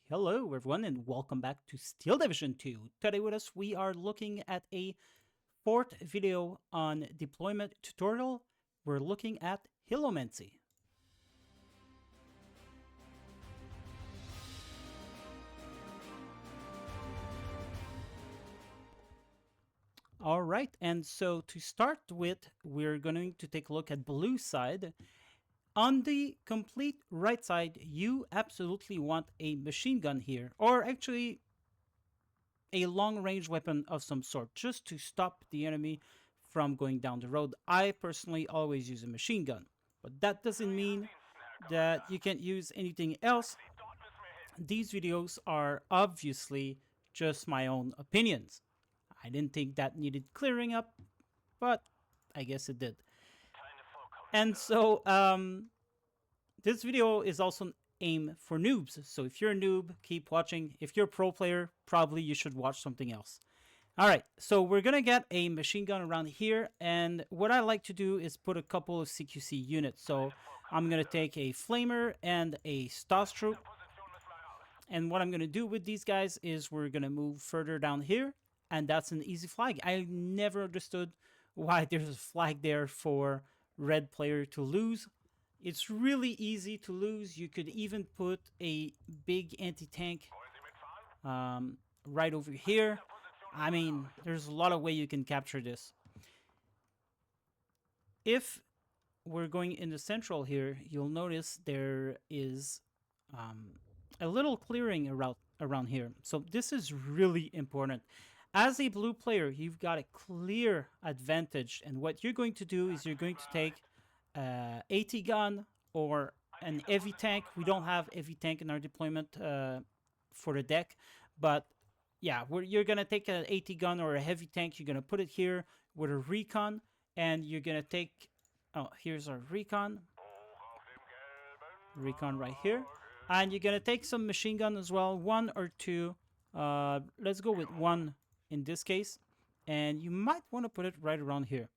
Hello everyone and welcome back to Steel Division 2. Today with us we are looking at a fourth video on deployment tutorial. We're looking at Ilomantsi. Alright, and so to start with, we're going to take a look at blue side. On the complete right side, you absolutely want a machine gun here, or actually a long-range weapon of some sort, just to stop the enemy from going down the road. I personally always use a machine gun, but that doesn't mean that you can't use anything else. These videos are obviously just my own opinions. I didn't think that needed clearing up, but I guess it did. And so this video is also aimed for noobs. So if you're a noob, keep watching. If you're a pro player, probably you should watch something else. All right, so we're going to get a machine gun around here. And what I like to do is put a couple of CQC units. So I'm going to take a flamer and a Stas troop. And what I'm going to do with these guys is we're going to move further down here. And that's an easy flag. I never understood why there's a flag there for red player to lose. It's really easy to lose. You could even put a big anti-tank right over here. I mean, there's a lot of way you can capture this. If we're going in the central here, you'll notice there is a little clearing around here. So this is really important. As a blue player, you've got a clear advantage. And what you're going to do is you're going to take AT gun or an heavy tank. We don't have heavy tank in our deployment for the deck, but yeah, you're gonna take an AT gun or a heavy tank. You're gonna put it here with a recon, and you're gonna take. Oh, here's our recon right here, and you're gonna take some machine gun as well, one or two. Let's go with one in this case, and you might want to put it right around here.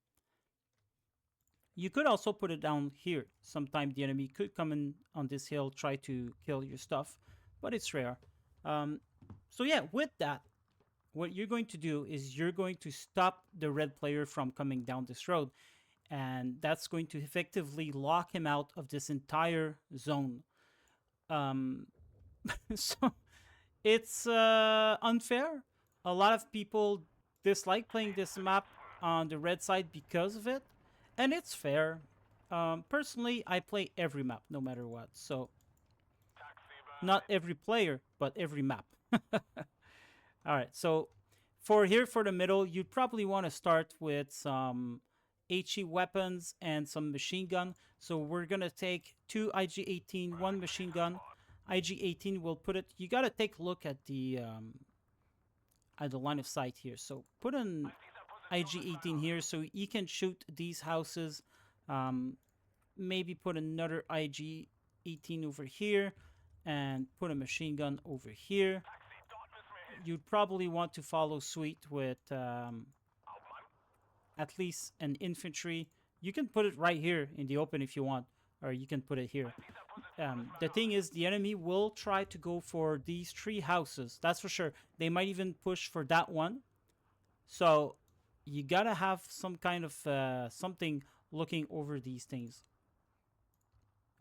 You could also put it down here. Sometime the enemy could come in on this hill, try to kill your stuff, but it's rare. So yeah, with that, what you're going to do is you're going to stop the red player from coming down this road. And that's going to effectively lock him out of this entire zone. So it's unfair. A lot of people dislike playing this map on the red side because of it. And it's fair. Personally, I play every map, no matter what. So, not every player, but every map. Alright, so for the middle, you'd probably want to start with some HE weapons and some machine gun. So we're going to take two IG-18, one machine gun. IG-18 will put it... You got to take a look at the line of sight here. So put an IG-18 here so you can shoot these houses. Maybe put another IG-18 over here and put a machine gun over here. You'd probably want to follow suit with at least an infantry. You can put it right here in the open if you want, or you can put it here. The thing is, the enemy will try to go for these three houses. That's for sure. They might even push for that one. So you gotta have some kind of something looking over these things.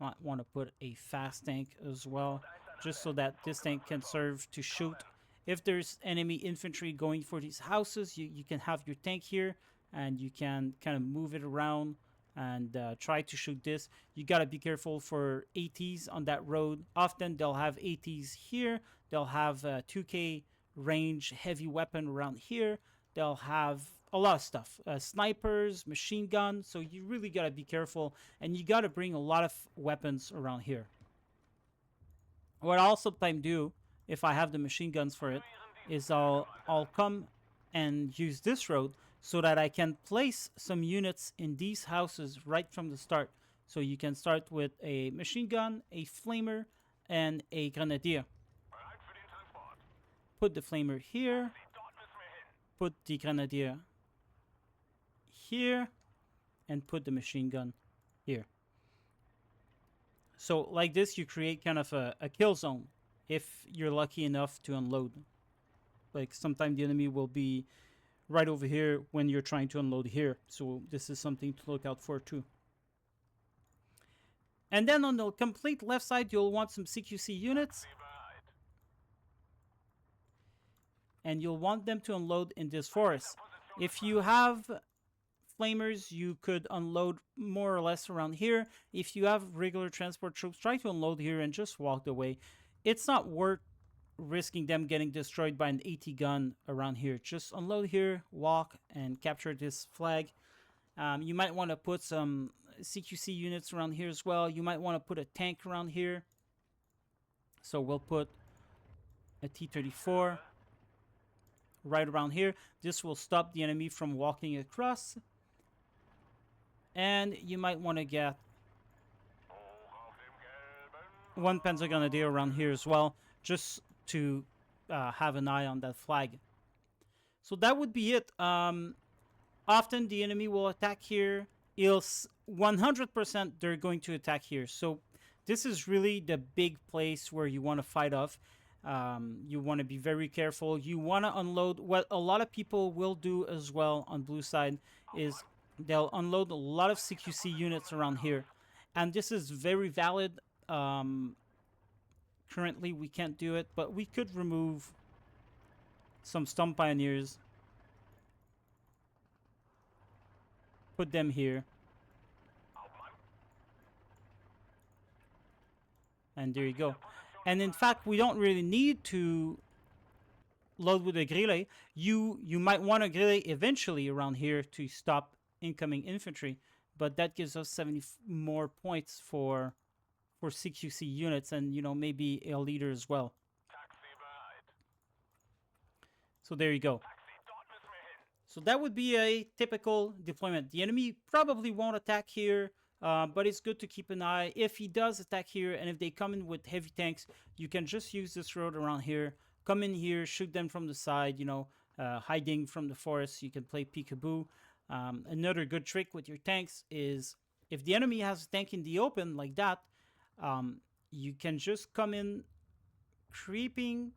Might want to put a fast tank as well, just so that this tank can serve to shoot. If there's enemy infantry going for these houses, you can have your tank here, and you can kind of move it around and try to shoot this. You got to be careful for ATs on that road. Often they'll have ATs here. They'll have 2K range heavy weapon around here. They'll have a lot of stuff. Snipers, machine gun. So you really got to be careful. And you got to bring a lot of weapons around here. What I'll sometimes do, if I have the machine guns for it, is I'll come and use this road so that I can place some units in these houses right from the start. So you can start with a machine gun, a flamer, and a grenadier. Put the flamer here. Put the grenadier here. And put the machine gun here. So like this, you create kind of a kill zone. if you're lucky enough to unload. Like sometimes the enemy will be right over here when you're trying to unload here. So this is something to look out for too. And then on the complete left side, you'll want some CQC units. And you'll want them to unload in this forest. If you have flamers, you could unload more or less around here. If you have regular transport troops, try to unload here and just walk away. It's not worth risking them getting destroyed by an AT gun around here. Just unload here, walk, and capture this flag. You might want to put some CQC units around here as well. You might want to put a tank around here. So we'll put a T-34 right around here. This will stop the enemy from walking across. And you might want to get one Panzergrenadier around here as well, just to have an eye on that flag. So that would be it. Often the enemy will attack here. 100% they're going to attack here. So this is really the big place where you want to fight off. You want to be very careful. You want to unload. What a lot of people will do as well on blue side is they'll unload a lot of CQC units around here. And this is very valid. Currently we can't do it, but we could remove some Stump Pioneers. Put them here. And there you go. And in fact, we don't really need to load with a grille. You might want a grille eventually around here to stop incoming infantry, but that gives us 70 more points for CQC units, and maybe a leader as well. So there you go. So that would be a typical deployment. The enemy probably won't attack here, but it's good to keep an eye. If he does attack here, and if they come in with heavy tanks, you can just use this road around here. Come in here, shoot them from the side, hiding from the forest. You can play peekaboo. Another good trick with your tanks is if the enemy has a tank in the open like that, you can just come in creeping,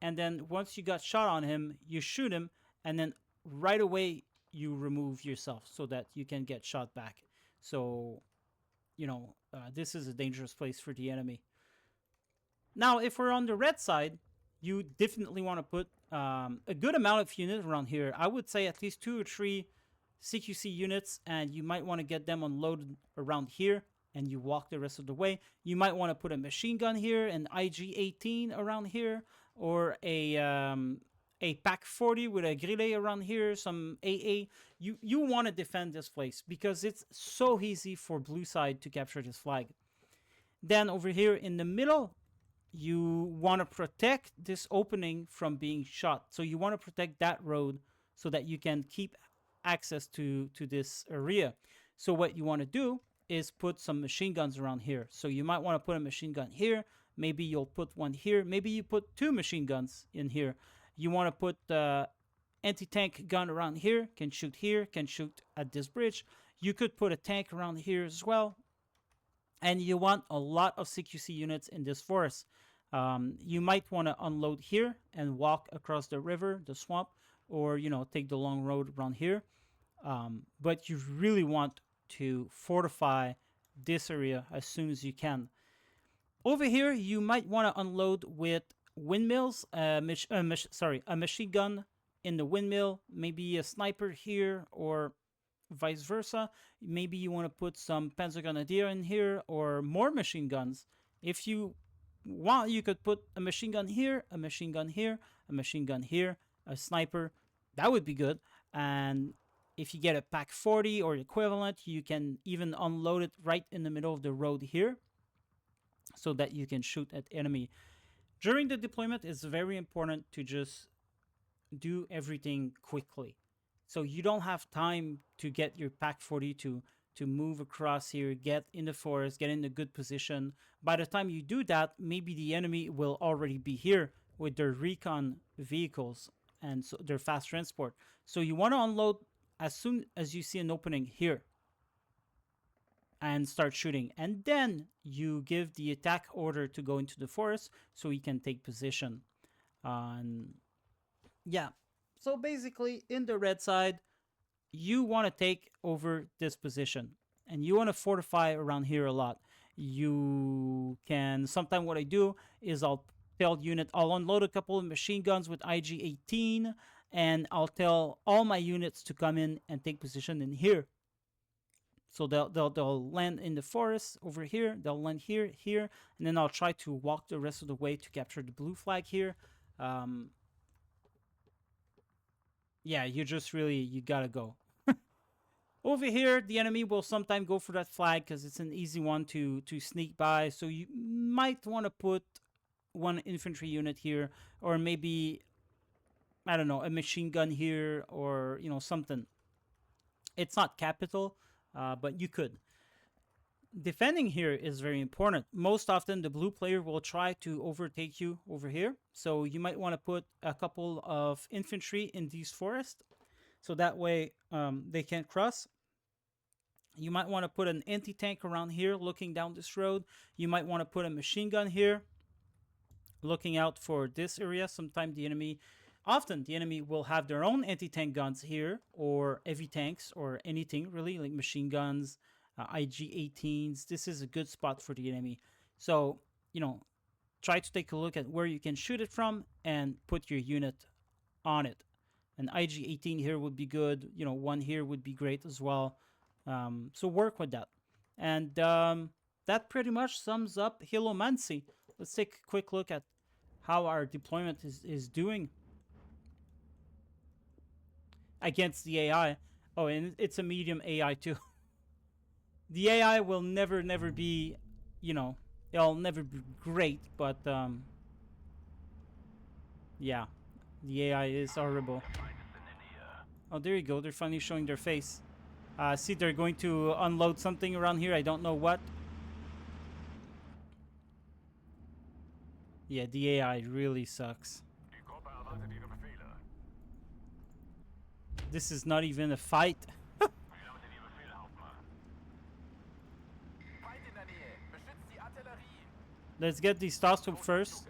and then once you got shot on him, you shoot him, and then right away you remove yourself so that you can get shot back. So, this is a dangerous place for the enemy. Now, if we're on the red side, you definitely want to put a good amount of units around here. I would say at least 2 or 3 CQC units, and you might want to get them unloaded around here, and you walk the rest of the way. You might want to put a machine gun here, an IG-18 around here, or a Pack 40 with a grille around here, some AA. You want to defend this place because it's so easy for blue side to capture this flag. Then over here in the middle, you want to protect this opening from being shot. So you want to protect that road so that you can keep access to this area. So what you want to do is put some machine guns around here. So you might want to put a machine gun here. Maybe you'll put one here. Maybe you put 2 machine guns in here. You want to put the anti-tank gun around here. Can shoot at this bridge. You could put a tank around here as well. And you want a lot of CQC units in this forest. You might want to unload here and walk across the river, the swamp, or, take the long road around here. But you really want to fortify this area as soon as you can. Over here, you might want to unload with windmills, a machine gun in the windmill, maybe a sniper here, or vice versa. Maybe you want to put some Panzergrenadier in here, or more machine guns. If you want, you could put a machine gun here, a machine gun here, a machine gun here, a sniper. That would be good. And if you get a Pack 40 or equivalent, you can even unload it right in the middle of the road here so that you can shoot at enemy. During the deployment, it's very important to just do everything quickly. So you don't have time to get your Pack 40 to move across here, get in the forest, get in a good position. By the time you do that, maybe the enemy will already be here with their recon vehicles and so their fast transport. So you want to unload as soon as you see an opening here. and start shooting. And then you give the attack order to go into the forest so he can take position. Yeah. So basically, in the red side, you want to take over this position and you want to fortify around here a lot. You can, sometimes what I do is I'll tell unit, I'll unload a couple of machine guns with IG-18 and I'll tell all my units to come in and take position in here. So they'll land in the forest over here, they'll land here, here, and then I'll try to walk the rest of the way to capture the blue flag here. Yeah, you just really, you gotta go. Over here, the enemy will sometimes go for that flag because it's an easy one to sneak by. So you might want to put one infantry unit here, or maybe, I don't know, a machine gun here, or, you know, something. It's not capital, but you could. Defending here is very important. Most often, the blue player will try to overtake you over here. So you might want to put a couple of infantry in these forests. So that way they can't cross. You might want to put an anti-tank around here looking down this road. You might want to put a machine gun here looking out for this area. Sometimes the enemy, often the enemy will have their own anti-tank guns here, or heavy tanks, or anything really, like machine guns, IG-18s. This is a good spot for the enemy. So, you know, try to take a look at where you can shoot it from and put your unit on it. An IG-18 here would be good. You know, one here would be great as well. So work with that. And that pretty much sums up Ilomantsi. Let's take a quick look at how our deployment is doing against the AI. Oh, and it's a medium AI too. The AI will never be, you know, it'll never be great, but yeah, the AI is horrible. Oh, there you go. They're finally showing their face. See, they're going to unload something around here. I don't know what. Yeah, the AI really sucks. This is not even a fight. Let's get the Starscope first.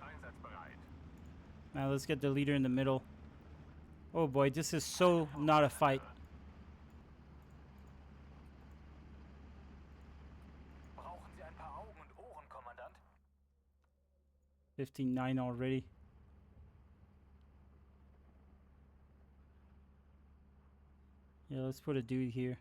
Now let's get the leader in the middle. Oh boy, this is so not a fight. 15-9 already. Yeah, let's put a dude here.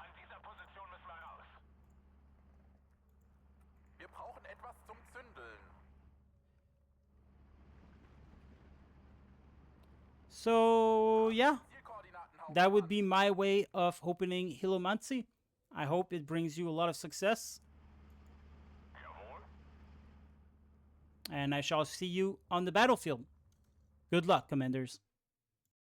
So, yeah. That would be my way of opening Ilomantsi. I hope it brings you a lot of success. And I shall see you on the battlefield. Good luck, commanders.